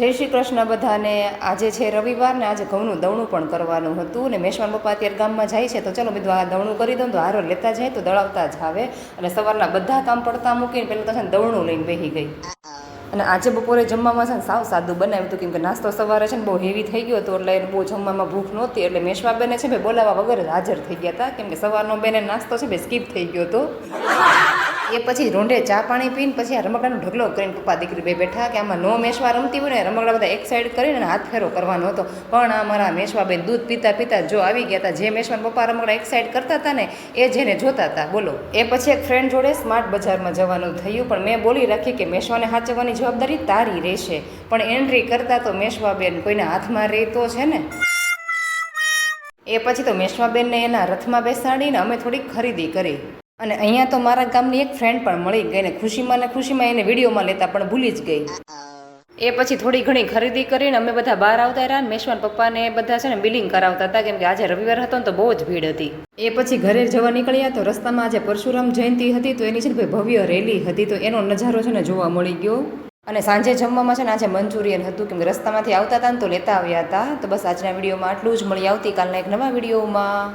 જય શ્રી કૃષ્ણ બધાને। આજે છે રવિવાર ને આજે ઘઉંનું દવણું પણ કરવાનું હતું ને મેશવાન પપ્પા અત્યારે ગામમાં જાય છે તો ચલો બધું આ દવણું કરી દઉં તો હારો લેતા જાય તો દળાવતા જ આવે અને સવારના બધા કામ પડતા મૂકીને પહેલાં તો છે ને દવણું લઈને બેસી ગઈ। અને આજે બપોરે જમવામાં છે ને સાવ સાદું બનાવ્યું હતું કેમ કે નાસ્તો સવારે છે ને બહુ હેવી થઈ ગયો હતો એટલે બહુ જમવામાં ભૂખ નહોતી એટલે મેશવાબેને છે ભાઈ બોલાવવા વગર જ હાજર થઈ ગયા હતા કેમ કે સવારનો બેને નાસ્તો છે ભાઈ સ્કીપ થઈ ગયો હતો। એ પછી રોંઢે ચા પાણી પીને પછી આ રમકડાનો ઢગલો કરીને પપ્પા દીકરી બે બેઠા કે આમાં નો મેશવા રમતી હોય ને રમકડા બધા એક સાઈડ કરીને હાથ ફેરો કરવાનો હતો પણ આ મારા મેશવાબેન દૂધ પીતા પીતા જો આવી ગયા હતા। જે મેશવાન પપ્પા રમકડા એક સાઈડ કરતા હતા ને એ જેને જોતા હતા બોલો। એ પછી એક ફ્રેન્ડ જોડે સ્માર્ટ બજારમાં જવાનું થયું પણ મેં બોલી રાખી કે મેશવાને સાચવવાની જવાબદારી તારી રહેશે પણ એન્ટ્રી કરતા તો મેશવાબેન કોઈના હાથમાં રહેતો છે ને। એ પછી તો મેશવાબેનને એના રથમાં બેસાડીને અમે થોડીક ખરીદી કરી અને અહીંયા તો મારા ગામની એક ફ્રેન્ડ પણ મળી ગઈ ને ખુશીમાં એને વિડીયોમાં લેતા પણ ભૂલી જ ગઈ। એ પછી થોડી ઘણી ખરીદી કરીને અમે બધા બહાર આવતા રહ્યા ને મેશવાન પપ્પાને બધા છે ને બિલિંગ કરાવતા હતા કેમ કે આજે રવિવાર હતો ને તો બહુ જ ભીડ હતી। એ પછી ઘરે જવા નીકળ્યા તો રસ્તામાં આજે પરશુરામ જયંતિ હતી તો એની છે ને ભવ્ય રેલી હતી તો એનો નજારો છે ને જોવા મળી ગયો। અને સાંજે જમવામાં છે ને આજે મંચુરિયન હતું કેમ કે રસ્તામાંથી આવતા હતા ને તો લેતા આવ્યા હતા। તો બસ આજના વિડીયોમાં આટલું જ, મળી આવતીકાલના એક નવા વિડીયોમાં।